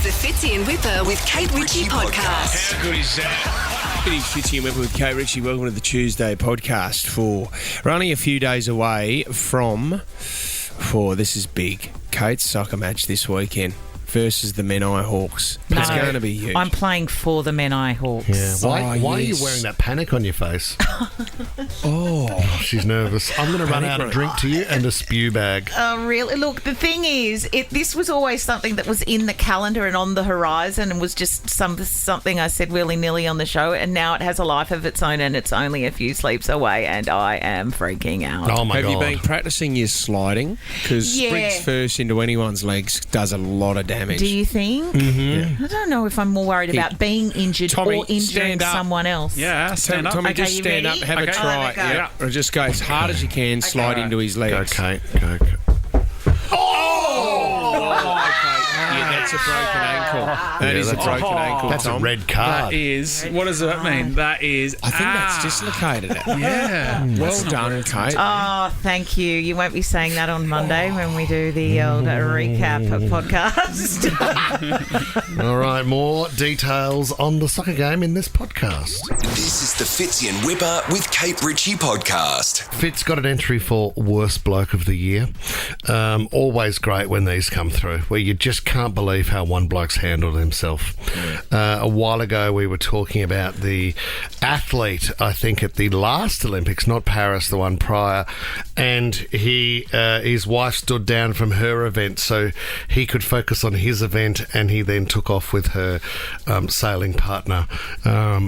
is the Fitzy and Whipper with Kate Ritchie podcast. How good is that? It is Fitzy and Whipper with Kate Ritchie. Welcome to the Tuesday podcast. We're only a few days away from this is big, Kate's soccer match this weekend versus the Menai Hawks. It's going to be huge. I'm playing for the Menai Hawks. Yeah. Why are you wearing that panic on your face? She's nervous. I'm going to run out a drink to you and a spew bag. Oh, really? Look, the thing is, this was always something that was in the calendar and on the horizon and was just something I said willy-nilly on the show, and now it has a life of its own and it's only a few sleeps away and I am freaking out. Oh, my God. Have you been practising your sliding? Because springs first into anyone's legs does a lot of damage. Do you think? Mm-hmm. Yeah. I don't know if I'm more worried about being injured or injuring someone else. Yeah, stand up. Tommy, just stand up, have a try. Yeah. Or just go as hard as you can, slide into his legs. Go, Kate. Go. That's a broken ankle. That is a broken ankle, That's Tom. a red card. That is. What does that mean? That is. I think that's dislocated it. Yeah. Well done, Kate. Oh, thank you. You won't be saying that on Monday when we do the old recap podcast. All right, more details on the soccer game in this podcast. This is the Fitzy and Whipper with Kate Ritchie podcast. Fitz got an entry for Worst Bloke of the Year. Always great when these come through, where you just can't believe how one bloke's handled himself. A while ago, we were talking about the athlete, I think, at the last Olympics, not Paris, the one prior, and his wife stood down from her event so he could focus on his event, and he then took off with her sailing partner.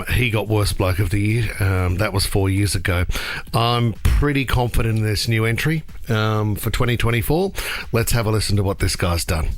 He got Worst Bloke of the Year. That was 4 years ago. I'm pretty confident in this new entry for 2024. Let's have a listen to what this guy's done.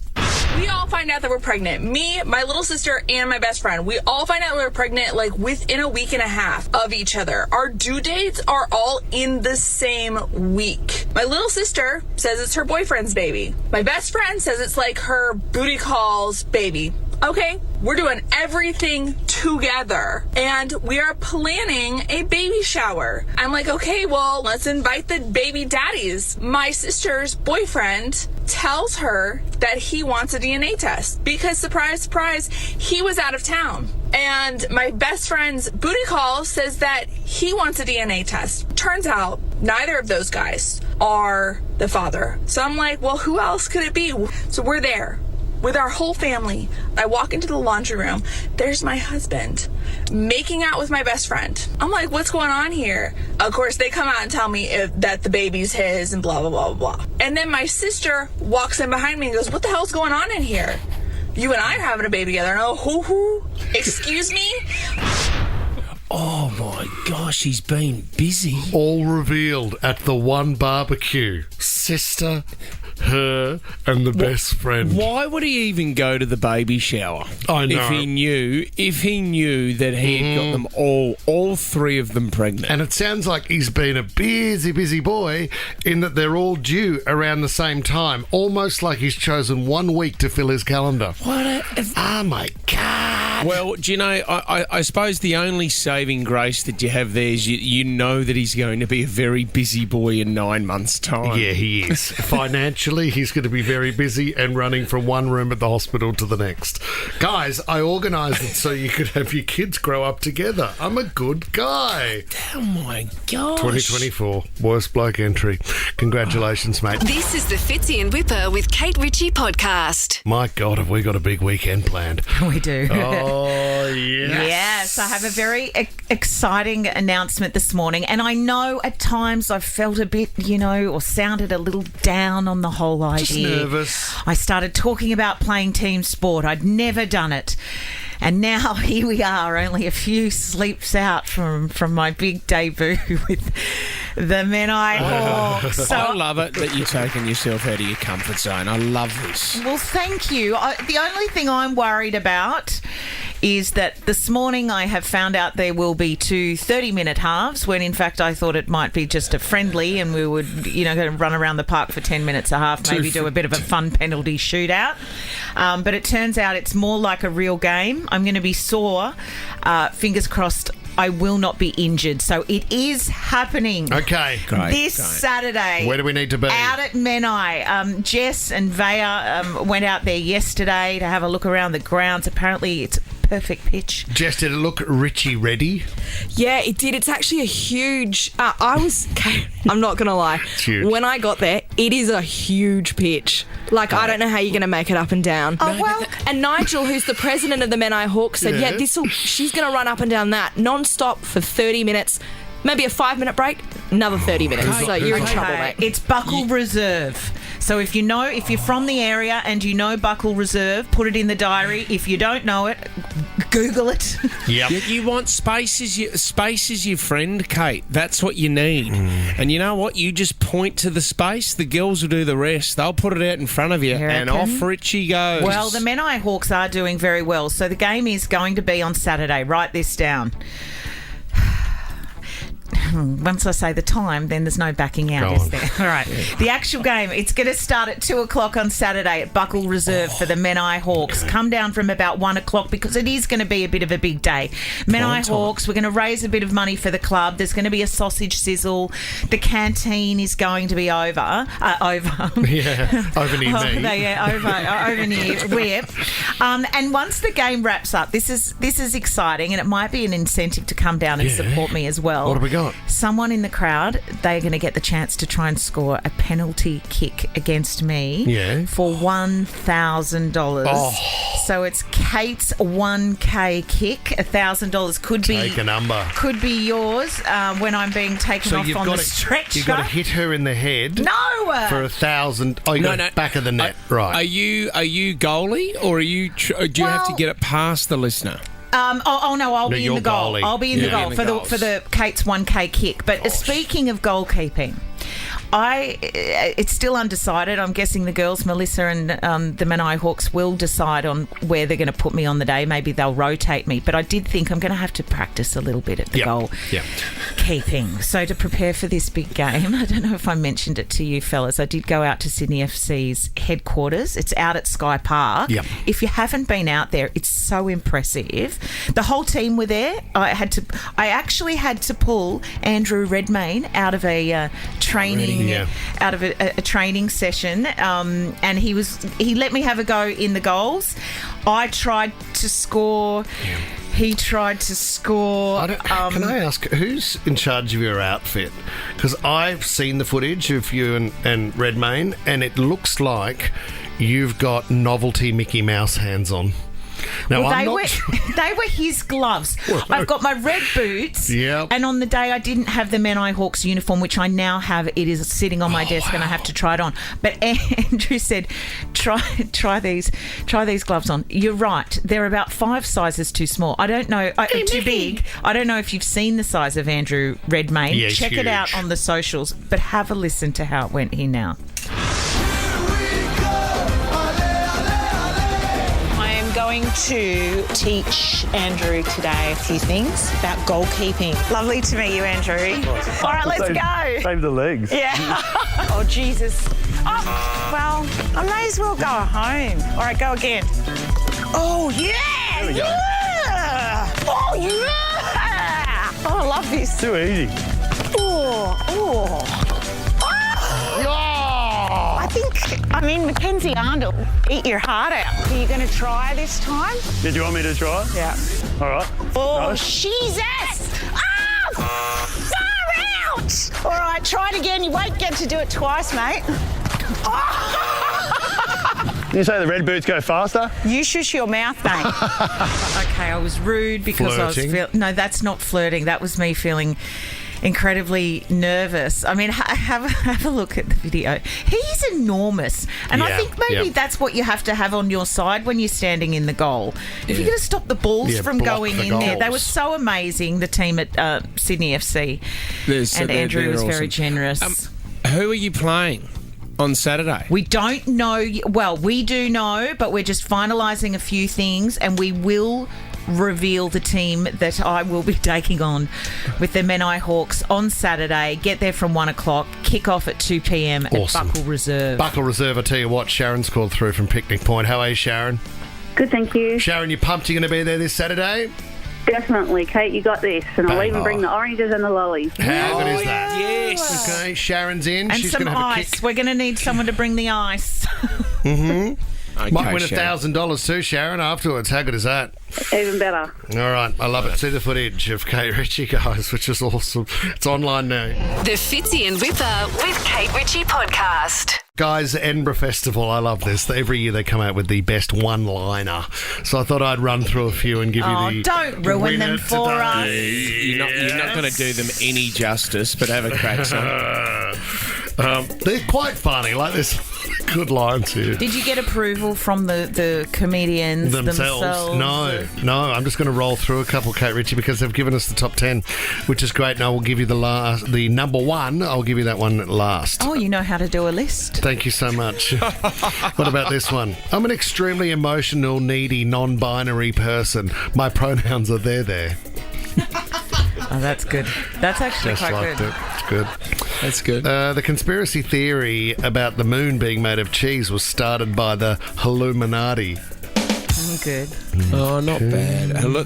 We all find out that we're pregnant. Me, my little sister, and my best friend. We all find out we're pregnant like within a week and a half of each other. Our due dates are all in the same week. My little sister says it's her boyfriend's baby. My best friend says it's like her booty call's baby. Okay, we're doing everything together and we are planning a baby shower. I'm like, okay, well, let's invite the baby daddies. My sister's boyfriend tells her that he wants a DNA test because, surprise, surprise, he was out of town. And my best friend's booty call says that he wants a DNA test. Turns out neither of those guys are the father. So I'm like, well, who else could it be? So we're there with our whole family. I walk into the laundry room. There's my husband making out with my best friend. I'm like, what's going on here? Of course, they come out and tell me that the baby's his and blah, blah, blah, blah, blah. And then my sister walks in behind me and goes, what the hell's going on in here? You and I are having a baby together. And I go, who? Excuse me? Oh, my gosh, he's been busy. All revealed at the one barbecue. Sister, her, and the best friend. Why would he even go to the baby shower? I know. If he knew that he had got them all three of them pregnant. And it sounds like he's been a busy boy in that they're all due around the same time. Almost like he's chosen 1 week to fill his calendar. Oh, my God. Well, do you know, I suppose the only saving grace that you have there is you know that he's going to be a very busy boy in 9 months' time. Yeah, he is. Financially, he's going to be very busy and running from one room at the hospital to the next. Guys, I organised it so you could have your kids grow up together. I'm a good guy. Oh, my gosh. 2024, Worst Bloke entry. Congratulations, mate. This is the Fitzy and Whipper with Kate Ritchie podcast. My God, have we got a big weekend planned. We do. Oh, yes. Yes, I have a very exciting announcement this morning, and I know at times I've felt a bit, or sounded a little down on the whole idea. Just nervous. I started talking about playing team sport. I'd never done it. And now here we are, only a few sleeps out from my big debut with the Menai Hawks. I love it that you're taking yourself out of your comfort zone. I love this. Well, thank you. The only thing I'm worried about is that this morning I have found out there will be 2 30-minute halves, when in fact I thought it might be just a friendly and we would, go run around the park for 10 minutes a half, maybe do a bit of a fun penalty shootout. But it turns out it's more like a real game. I'm going to be sore, fingers crossed, I will not be injured. So it is happening. Okay. Great. This Saturday. Where do we need to be? Out at Menai. Jess and Vaya went out there yesterday to have a look around the grounds. Apparently it's perfect pitch. Jess, did it look Richie ready? Yeah, it did. It's actually a huge... I'm not going to lie. It's huge. When I got there, it is a huge pitch. Like, I don't know how you're going to make it up and down. Oh, well... And Nigel, who's the president of the Menai Hawks, said, Yeah. she's going to run up and down that non-stop for 30 minutes. Maybe a 5-minute break, another 30 minutes. So you're in trouble, mate. It's Buckle Reserve. So if you're from the area and you know Buckle Reserve, put it in the diary. If you don't know it, Google it. Yep. You want space is your friend, Kate. That's what you need. And you know what? You just point to the space. The girls will do the rest. They'll put it out in front of you, and off Richie goes. Well, the Menai Hawks are doing very well. So the game is going to be on Saturday. Write this down. Once I say the time, then there's no backing out, is there? All right. Yeah. The actual game, it's going to start at 2 o'clock on Saturday at Buckle Reserve for the Menai Hawks. Come down from about 1 o'clock because it is going to be a bit of a big day. Menai Hawks, we're going to raise a bit of money for the club. There's going to be a sausage sizzle. The canteen is going to be over. Yeah, over near me. Over near Whip. And once the game wraps up, this is exciting, and it might be an incentive to come down and support me as well. What have we got? Someone in the crowd, they're going to get the chance to try and score a penalty kick against me for $1,000. Oh. So it's Kate's 1K kick. $1,000 Take a number. could be yours when I'm being taken off on the stretcher. You've got to hit her in the head. No! For $1,000. Oh, you got it back of the net. Right. Are you goalie, or do you have to get it past the listener? No, I'll be in the goal. Goalie. I'll be in the goal for the Kate's 1K kick. But speaking of goalkeeping, it's still undecided. I'm guessing the girls, Melissa and the Menai Hawks, will decide on where they're going to put me on the day. Maybe they'll rotate me. But I did think I'm going to have to practice a little bit at the goal keeping. So to prepare for this big game, I don't know if I mentioned it to you fellas, I did go out to Sydney FC's headquarters. It's out at Sky Park. Yep. If you haven't been out there, it's so impressive. The whole team were there. I actually had to pull Andrew Redmayne out of a training training session, and he let me have a go in the goals. I tried to score. Yeah. He tried to score. Can I ask, who's in charge of your outfit? Because I've seen the footage of you and Redmayne, and it looks like you've got novelty Mickey Mouse hands on. Now, well, they were his gloves. I've got my red boots, and on the day I didn't have the Menai Hawks uniform, which I now have. It is sitting on my desk, and I have to try it on. But Andrew said, "Try these gloves on." You're right; they're about 5 sizes too small. I don't know, too big. I don't know if you've seen the size of Andrew Redmayne. Yeah, check it out on the socials, but have a listen to how it went here now. Going to teach Andrew today a few things about goalkeeping. Lovely to meet you, Andrew. All right, let's go. Save the legs. Yeah. Oh, Jesus. Oh, well, I may as well go home. All right, go again. Oh, yeah. There we go. Yeah. Oh, yeah. Oh, I love this. Too easy. Mackenzie Arndell, eat your heart out. Are you going to try this time? Did you want me to try? Yeah. All right. Oh, No. Jesus! Ah! Far out! All right, try it again. You won't get to do it twice, mate. Did you say the red boots go faster? You shush your mouth, mate. Okay, I was rude because Flirting? I was no, that's not flirting. That was me feeling incredibly nervous. I mean, have a look at the video. He's enormous, and I think maybe that's what you have to have on your side when you're standing in the goal. If you're going to stop the balls from block going the in there. They were goals. so amazing, the team at Sydney FC, and Andrew was very generous. Who are you playing on Saturday? We don't know. Well, we do know, but we're just finalising a few things, and we will reveal the team that I will be taking on with the Menai Hawks on Saturday. Get there from 1 o'clock, kick off at 2 p.m. at Buckle Reserve. Buckle Reserve, I tell you what, Sharon's called through from Picnic Point. How are you, Sharon? Good, thank you. Sharon, you pumped you're going to be there this Saturday? Definitely, Kate, you got this. And I'll Bang even on. bring the oranges and the lollies. How good is that? Yes. Okay, Sharon's in. And She's some going to have a ice. kick. We're going to need someone to bring the ice. Okay, Might win Sharon. $1,000 too, Sharon, afterwards. How good is that? Even better. All right, I love it. See the footage of Kate Ritchie, guys, which is awesome. It's online now. The Fitzy and Whipper with Kate Ritchie podcast. Guys, Edinburgh Festival, I love this. Every year they come out with the best one-liner. So I thought I'd run through a few and give you the don't ruin winner them for us. today. You're not going to do them any justice, but have a crack, son. They're quite funny. Like, there's good lines here. Did you get approval from the comedians themselves? No. I'm just going to roll through a couple, Kate Ritchie, because they've given us the top 10, which is great. And I will give you the number one. I'll give you that one last. Oh, you know how to do a list. Thank you so much. What about this one? I'm an extremely emotional, needy, non-binary person. My pronouns are there. Oh, that's good. That's actually Just quite liked good. it. It's good. That's good. The conspiracy theory about the moon being made of cheese was started by the Illuminati. Good. Oh, not bad. Hello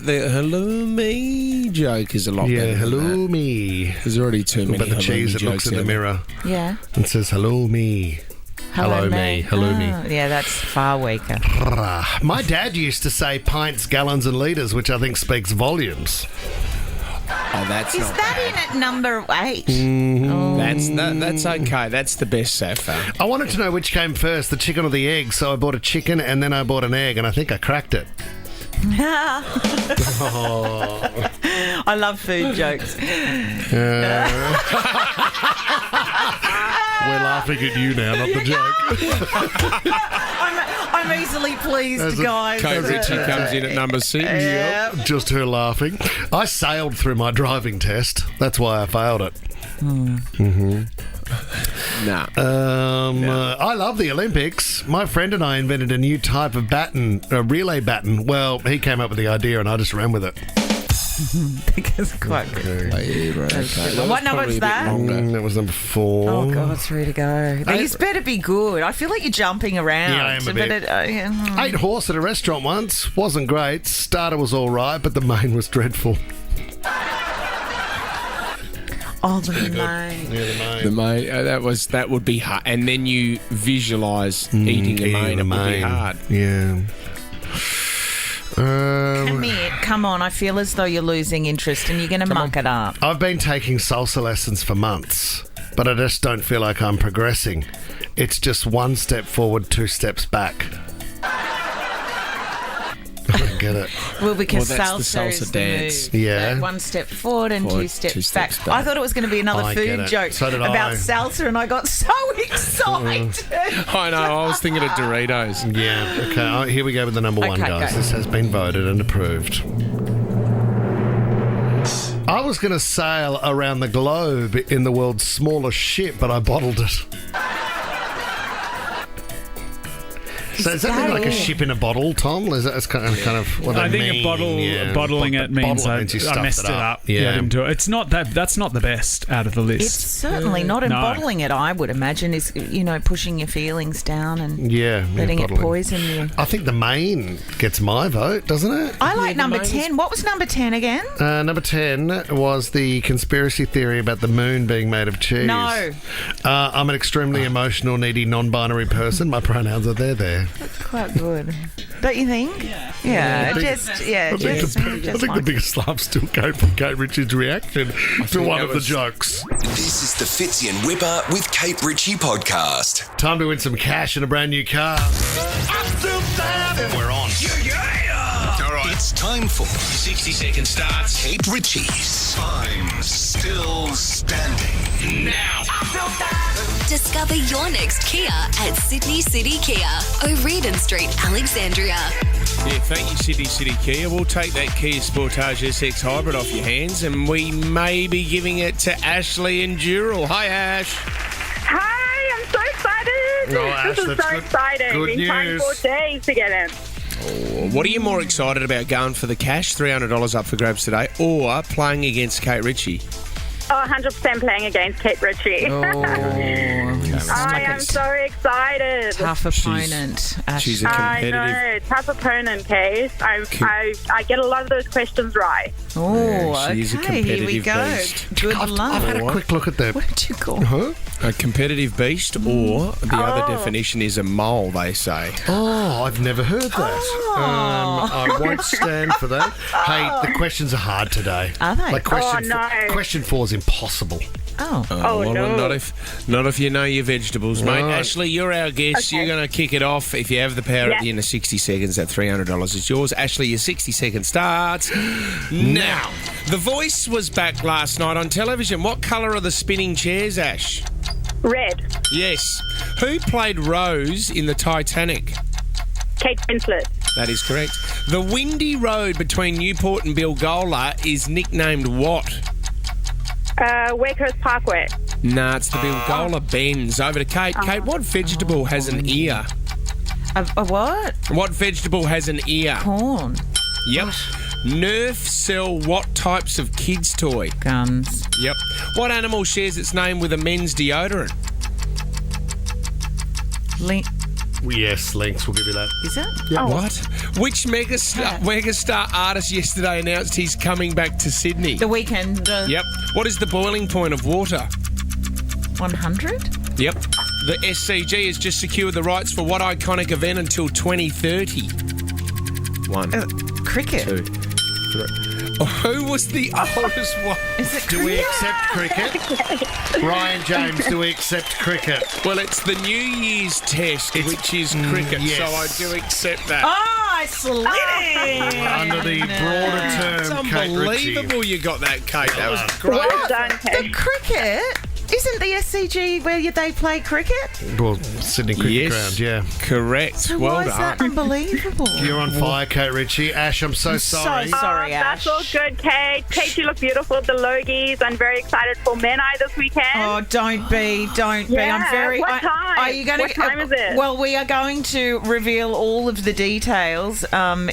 me joke is a lot better. Yeah, than hello that. me. There's already too many But the hello cheese me that looks jokes in the out there. mirror Yeah. and says hello me. Hello me. Hello me. Oh, yeah, that's far weaker. My dad used to say pints, gallons and litres, which I think speaks volumes. Oh, that's Is not that bad. in at number 8? That's okay. That's the best so far. I wanted to know which came first, the chicken or the egg, so I bought a chicken and then I bought an egg, and I think I cracked it. I love food jokes. We're laughing at you now, not the joke. I'm easily pleased, guys. Kate Ritchie comes in at number 6. Yeah. Just her laughing. I sailed through my driving test. That's why I failed it. Nah. I love the Olympics. My friend and I invented a new type of baton, a relay baton. Well, he came up with the idea and I just ran with it. It's quite good. Okay. What number is that? That was number 4. Oh, God, 3 to go. These better be good. I feel like you're jumping around. Yeah, I am a bit. Yeah. Ate horse at a restaurant once. Wasn't great. Starter was all right, but the main was dreadful. Oh, the main. Yeah, the main. The main, that would be hard. And then you visualise eating a main. It would be hard. Yeah. Commit. Come on, I feel as though you're losing interest and you're going to muck it up. I've been taking salsa lessons for months, but I just don't feel like I'm progressing. It's just one step forward, 2 steps back. I don't get it. Well, because Well, that's the salsa salsa is dance. the move. Yeah. So 1 step forward and Forward, 2 steps, 2 steps back. back. I thought it was going to be another I get food it. joke So did about I. salsa, and I got so excited. I know. I was thinking of Doritos. Yeah, okay. Here we go with the number 1, Okay, guys. go. This has been voted and approved. I was going to sail around the globe in the world's smallest ship, but I bottled it. So is that mean like a ship in a bottle, Tom? Is that kind of what I they think mean? bottling it means Bottle I means you stuffed messed it up. Yeah. I didn't do it. It's not that. That's not the best out of the list. It's certainly not in No. bottling it, I would imagine, is, pushing your feelings down and letting it bottling. poison you. I think the main gets my vote, doesn't it? I like number 10. What was number 10 again? Number 10 was the conspiracy theory about the moon being made of cheese. No. I'm an extremely emotional, needy, non-binary person. My pronouns are there. That's quite good. Don't you think? Yeah. I think the biggest laugh still came from Kate Ritchie's reaction to one of the jokes. This is the Fitzy and Whipper with Kate Ritchie podcast. Time to win some cash and a brand new car. And we're on. All right, it's time for 60-second starts. Kate Ritchie's I'm Still Standing. Now. Discover your next Kia at Sydney City Kia, O'Riordan Street, Alexandria. Yeah, thank you, Sydney City Kia. We'll take that Kia Sportage SX Hybrid off your hands, and we may be giving it to Ashley and Dural. Hi, Ash. Hi, I'm so excited. Oh, Ash, this is that's so good- exciting. good Been trying news. 4 days to get it. What are you more excited about, going for the cash, $300 up for grabs today, or playing against Kate Ritchie? Oh, 100% playing against Kate Ritchie. I am so excited. Tough opponent. Ash. She's a I competitive. know, tough opponent, Kate. I get a lot of those questions right. Oh, She's a okay. Here we competitive go. beast. Good I've luck. had a quick look at the. What did you call? A competitive beast, or the other definition is a mole, they say. Oh, I've never heard that. I won't stand for that. Hey, the questions are hard today. Are they? Like question 4 is impossible. Oh. Well, no. not if you know your vegetables, mate. Right. Ashley, you're our guest. Okay. You're going to kick it off. If you have the power at the end of 60 seconds, that $300 is yours. Ashley, your 60 seconds starts now. The Voice was back last night on television. What colour are the spinning chairs, Ash? Red. Yes. Who played Rose in the Titanic? Kate Winslet. That is correct. The windy road between Newport and Bilgola is nicknamed what? Wakehurst Parkway. Nah, it's the Bilgola Bends. Over to Kate. Kate, what vegetable has an ear? A what? What vegetable has an ear? Corn. Yep. Nerf sell what types of kids' toy? Guns. Yep. What animal shares its name with a men's deodorant? Yes, Lynx, we'll give you that. Is it? Yep. What? Which megastar artist yesterday announced he's coming back to Sydney? The Weekend. Yep. What is the boiling point of water? 100? Yep. The SCG has just secured the rights for what iconic event until 2030? 1, Cricket. 2, 3. Who was the oldest one? Is it Do we accept cricket? Ryan James, do we accept cricket? Well, it's the New Year's test, which is cricket, yes. so I do accept that. Oh, I slid it. Under the broader It's term, Kate Ritchie. unbelievable you got that, Kate. That was great. Well done, The Kate. cricket? Isn't the SCG where they play cricket? Well, Sydney Cricket Ground, yeah. Correct. So well why is done. that unbelievable? You're on fire, Kate Ritchie. Ash, I'm so sorry. Sorry, Ash. That's all good, Kate. Kate, you look beautiful with the Logies. I'm very excited for Menai this weekend. Oh, don't be. Yeah, I'm very. what time? Are you going What time is it? Well, we are going to reveal all of the details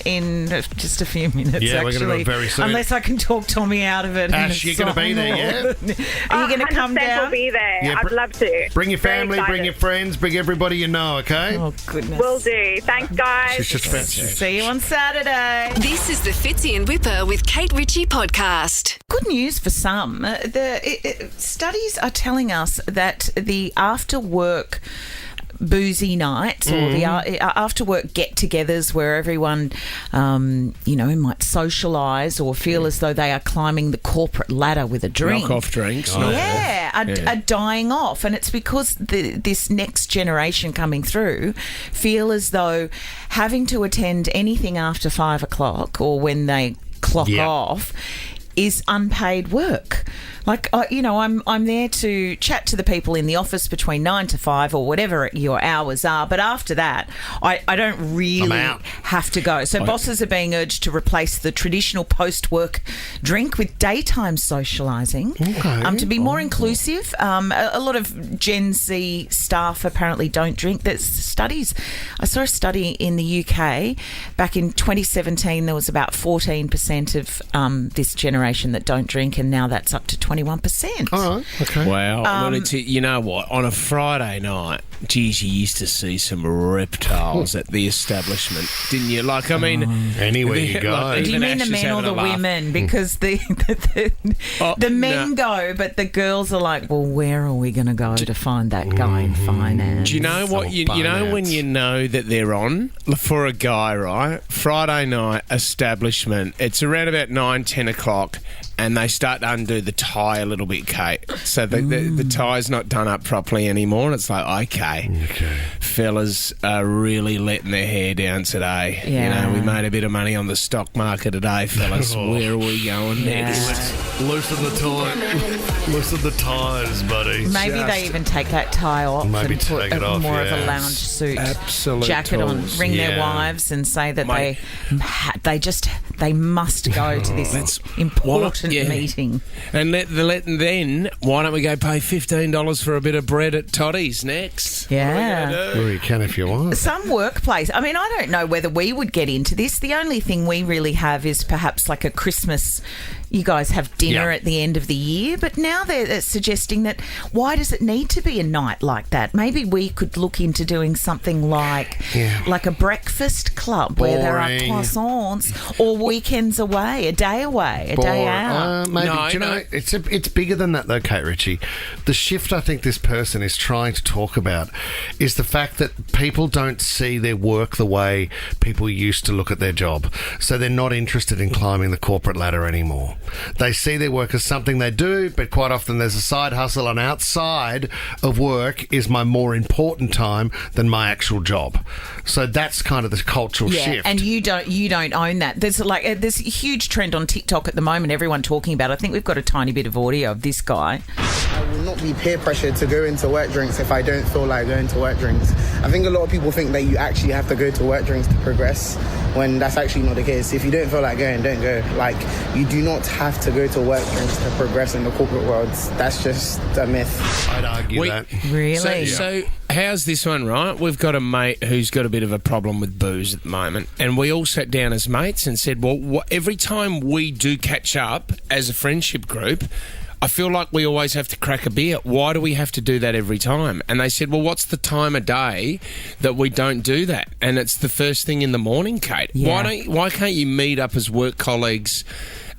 in just a few minutes. Yeah, we're actually, gonna do it very soon. Unless I can talk Tommy out of it. Ash, you're going to be there, yeah? Are you going to come 100% down? will be there. Yeah, I'd love to. Bring your Very family, bring excited. your friends, bring everybody you know, okay? Oh goodness. Will do. Thanks, guys. She's just fancy. See you on Saturday. This is the Fitzy and Whipper with Kate Ritchie podcast. Good news for some. Studies are telling us that the after-work boozy nights or the after-work get-togethers where everyone, might socialise or feel as though they are climbing the corporate ladder with a drink. Knock-off drinks. Are dying off. And it's because this next generation coming through feel as though having to attend anything after 5 o'clock or when they clock off is unpaid work. Like, I'm there to chat to the people in the office between 9 to 5 or whatever your hours are. But after that, I don't really have to go. So bosses are being urged to replace the traditional post-work drink with daytime socialising to be more inclusive. A lot of Gen Z staff apparently don't drink. There's studies. I saw a study in the UK back in 2017. There was about 14% of this generation that don't drink, and now that's up to 21%. All right, okay. Wow. Well, you know what? On a Friday night, geez, you used to see some reptiles at the establishment, didn't you? Like, I mean... anywhere you go. Do you mean the men or the women? Because the men go, but the girls are like, well, where are we going to go to find that guy in finance? Do you know what? You know when you know that they're on? For a guy, right? Friday night, establishment, it's around about 9, 10 o'clock, and they start to undo the tie a little bit, Kate. So the tie's not done up properly anymore. And it's like, okay, fellas are really letting their hair down today. Yeah. We made a bit of money on the stock market today, fellas. Where are we going next? Loosen the tie. Loosen the ties, buddy. Maybe they even take that tie off Maybe and put take it off, more of a yes. lounge suit Absolute jacket on. tools. Ring their Yeah. wives and say that they must go to this important meeting. And then why don't we go pay $15 for a bit of bread at Toddy's next? Yeah. Well, you can if you want. Some workplace. I mean, I don't know whether we would get into this. The only thing we really have is perhaps like a Christmas you guys have dinner at the end of the year, but now they're suggesting that why does it need to be a night like that? Maybe we could look into doing something like a breakfast club where there are croissants, or weekends away, a day out. Maybe. Do you know, it's bigger than that though, Kate Ritchie. The shift I think this person is trying to talk about is the fact that people don't see their work the way people used to look at their job. So they're not interested in climbing the corporate ladder anymore. They see their work as something they do, but quite often there's a side hustle, and outside of work is my more important time than my actual job. So that's kind of the cultural shift. And you don't own that. There's a huge trend on TikTok at the moment, everyone talking about it. I think we've got a tiny bit of audio of this guy. I will not be peer pressured to go into work drinks if I don't feel like going to work drinks. I think a lot of people think that you actually have to go to work drinks to progress, when that's actually not the case. If you don't feel like going, don't go. Like, you do not have to go to work drinks to progress in the corporate world. That's just a myth. I'd argue that. Really? So how's this one, right? We've got a mate who's got a bit of a problem with booze at the moment, and we all sat down as mates and said, well, every time we do catch up as a friendship group, I feel like we always have to crack a beer. Why do we have to do that every time? And they said, well, what's the time of day that we don't do that? And it's the first thing in the morning, Kate. Yeah. Why can't you meet up as work colleagues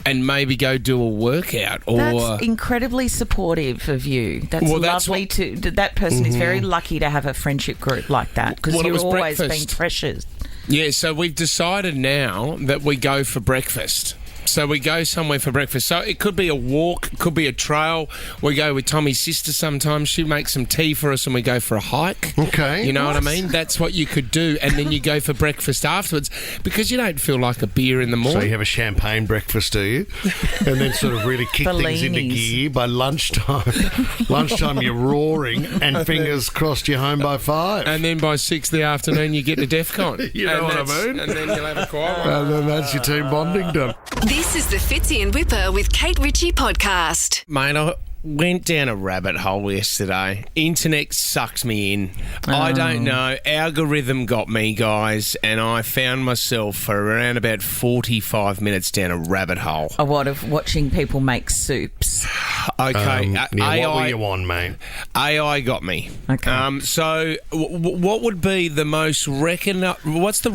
and maybe go do a workout? Or that's incredibly supportive of you. That's lovely that person is very lucky to have a friendship group like that, because you're always being pressured. Yeah, so we've decided now that we go for breakfast. So we go somewhere for breakfast. So it could be a walk, it could be a trail. We go with Tommy's sister sometimes. She makes some tea for us and we go for a hike. Okay. You know what I mean? That's what you could do. And then you go for breakfast afterwards, because you don't feel like a beer in the morning. So you have a champagne breakfast, do you? And then sort of really kick things into gear by lunchtime. Lunchtime you're roaring and fingers crossed you're home by 5. And then by 6 the afternoon you get to DEFCON. You know what I mean? And then you'll have a quiet one. And then that's your team bonding done. This is the Fitzy and Whipper with Kate Ritchie podcast. Mate, I went down a rabbit hole yesterday. Internet sucks me in. I don't know. Algorithm got me, guys, and I found myself for around about 45 minutes down a rabbit hole. A lot of watching people make soups. Okay. What were you on, mate? AI got me. Okay. So what would be the most most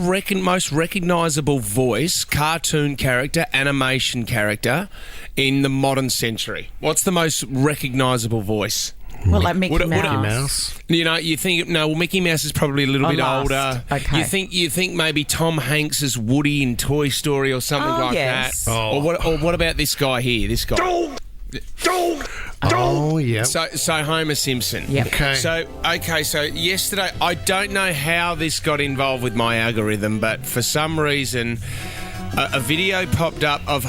recognisable voice, cartoon character, animation character in the modern century? What's the most recognisable voice? Well, like Mickey Mouse. You know, you think Mickey Mouse is probably a little bit older. Okay. You think maybe Tom Hanks is Woody in Toy Story or something like that. Oh. Or what about this guy here? This guy. Oh, yeah. So Homer Simpson. Yep. Okay. So yesterday, I don't know how this got involved with my algorithm, but for some reason, a video popped up of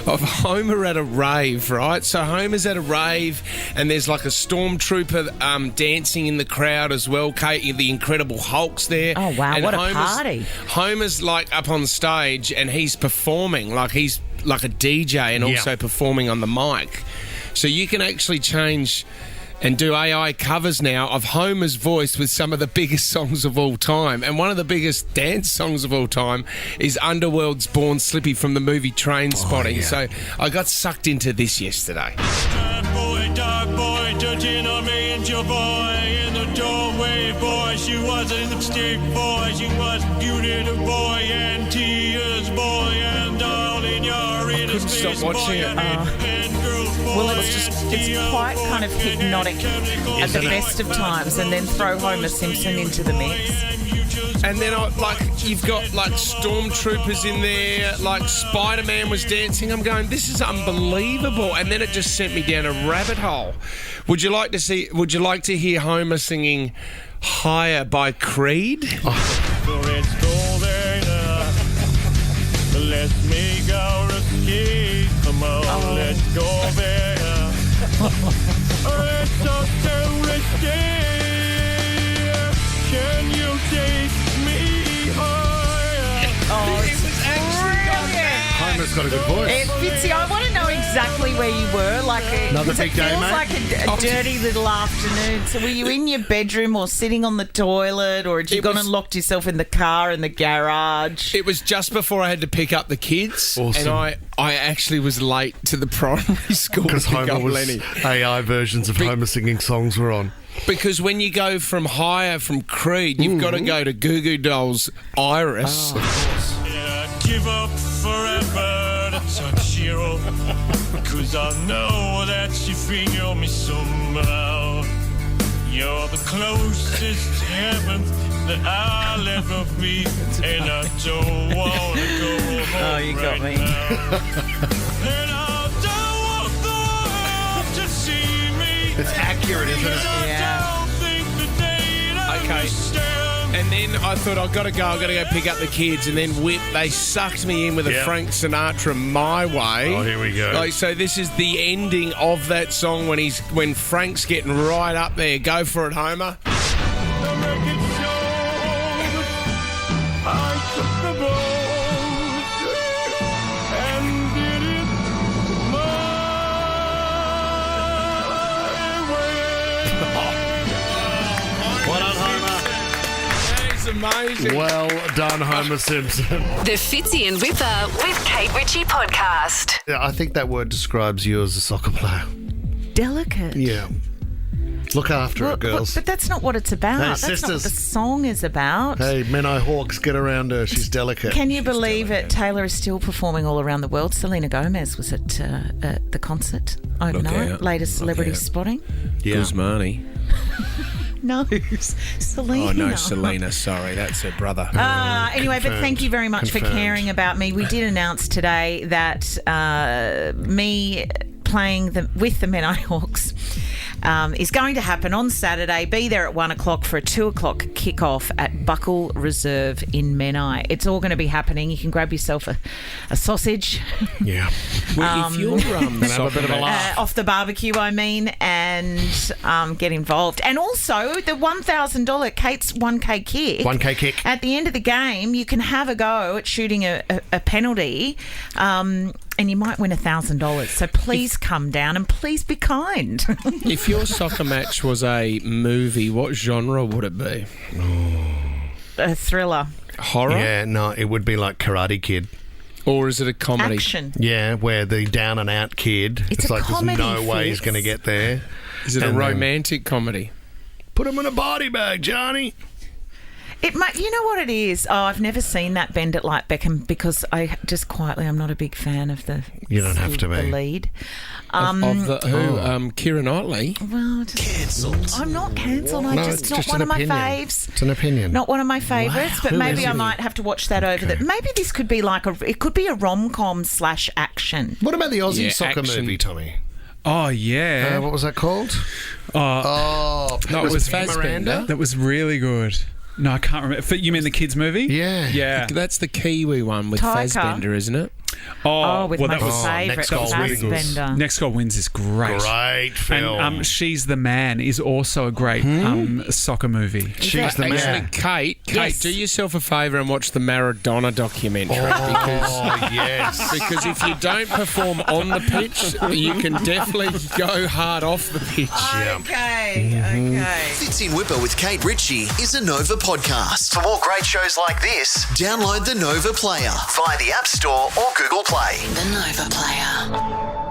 Homer at a rave, right? So Homer's at a rave, and there's like a stormtrooper dancing in the crowd as well. Kate, the Incredible Hulk's there. Oh, wow, and what a party. Homer's like up on stage, and he's performing, like he's like a DJ and also performing on the mic. So you can actually change and do AI covers now of Homer's voice with some of the biggest songs of all time. And one of the biggest dance songs of all time is Underworld's Born Slippy from the movie Train Spotting. So I got sucked into this yesterday. Dark boy, touching a major boy in the doorway, boy. She was a lipstick boy, she was beauty the boy, and tears boy, and darling, you're in a space. Stop watching it. Well, it's quite kind of hypnotic at the best of times, and then throw Homer Simpson into the mix. And then you've got stormtroopers in there, like Spider-Man was dancing. I'm going, this is unbelievable. And then it just sent me down a rabbit hole. Would you like to hear Homer singing Higher by Creed? So let's go there now. Let's make our escape. Come on, let's go there. Let's go Can you take me higher? It was actually Homer's got a good voice. Fitzy, I want to know exactly where you were. Another 'cause big it day, feels mate. like a dirty little afternoon. So were you in your bedroom or sitting on the toilet, or had you gone and locked yourself in the car in the garage? It was just before I had to pick up the kids, Awesome. and I actually was late to the primary school to Because pick Homer up was Lenny. AI versions of Homer singing songs were on. Because when you go from Creed, you've got to go to Goo Goo Dolls' Iris. Give up forever to touch you, cause I know that you feel me somehow. You're the closest to heaven that I'll ever be, and I don't wanna go home. Oh, you got me. And I don't want the world to see me. It's accurate, isn't it? Yeah. Okay. And then I thought, I've got to go pick up the kids. And then they sucked me in with a Frank Sinatra My Way. Oh, here we go. So this is the ending of that song when Frank's getting right up there. Go for it, Homer. Well done, Homer. That is amazing. Well done, Homer Simpson. The Fitzy and Whipper with Kate Ritchie podcast. Yeah, I think that word describes you as a soccer player. Delicate. Yeah. Look after it, girls. But that's not what it's about. Hey, That's not what sisters. the song is about. Hey, Menai Hawks, get around her. She's delicate. Can you believe it? Taylor is still performing all around the world. Selena Gomez was at the concert overnight. out. Latest celebrity Look out. spotting. Yeah. Guzmani. No, Selena. Oh, no, Selena. Sorry, that's her brother. Anyway, but Confirmed. thank you very much for Confirmed. caring about me. We did announce today that me playing with the Menai Hawks is going to happen on Saturday. Be there at 1 o'clock for a 2 o'clock kickoff at Buckle Reserve in Menai. It's all going to be happening. You can grab yourself a sausage. Yeah. Well, if you're have a bit of a laugh. Off the barbecue, I mean, and get involved. And also the $1,000 Kate's 1K kick. 1K kick. At the end of the game, you can have a go at shooting a penalty, and you might win $1,000. So please come down and please be kind. If your soccer match was a movie, what genre would it be? A thriller. Horror? Yeah, no, it would be like Karate Kid. Or is it a comedy? Action. Yeah, where the down and out kid, It's a like comedy, there's no way he's Fitz. going to get there. Is it a And then- romantic comedy? Put him in a body bag, Johnny. It might, you know what it is? Oh, I've never seen that Bend It Like Beckham because I just quietly, I'm not a big fan of the. You don't have to the be. lead. Of the who? Keira Knightley. Well, cancelled. I'm not cancelled. No, I it's just not just one an of my opinion. faves. It's an opinion. Not one of my favourites, but Who maybe is I it? might have to watch that over. That maybe this could be like it could be a rom-com / action. What about the Aussie Yeah, soccer action. movie, Tommy? Oh, yeah. What was that called? Oh, No, it was Fassbender. that was really good. No, I can't remember. You mean the kids' movie? Yeah. Yeah. That's the Kiwi one with Taika. Fassbender, isn't it? Oh, with my that was favourite, Next Goal Wins. Fassbender. Next Goal Wins is great. Great film. And She's the Man is also a great soccer movie. She's the Actually, man. Kate, Yes. do yourself a favour and watch the Maradona documentary Oh, yes. because if you don't perform on the pitch, you can definitely go hard off the pitch. Okay, okay. Fitz in Whipper with Kate Ritchie is a Nova podcast. For more great shows like this, download the Nova Player via the App Store or Google Play. The Nova Player.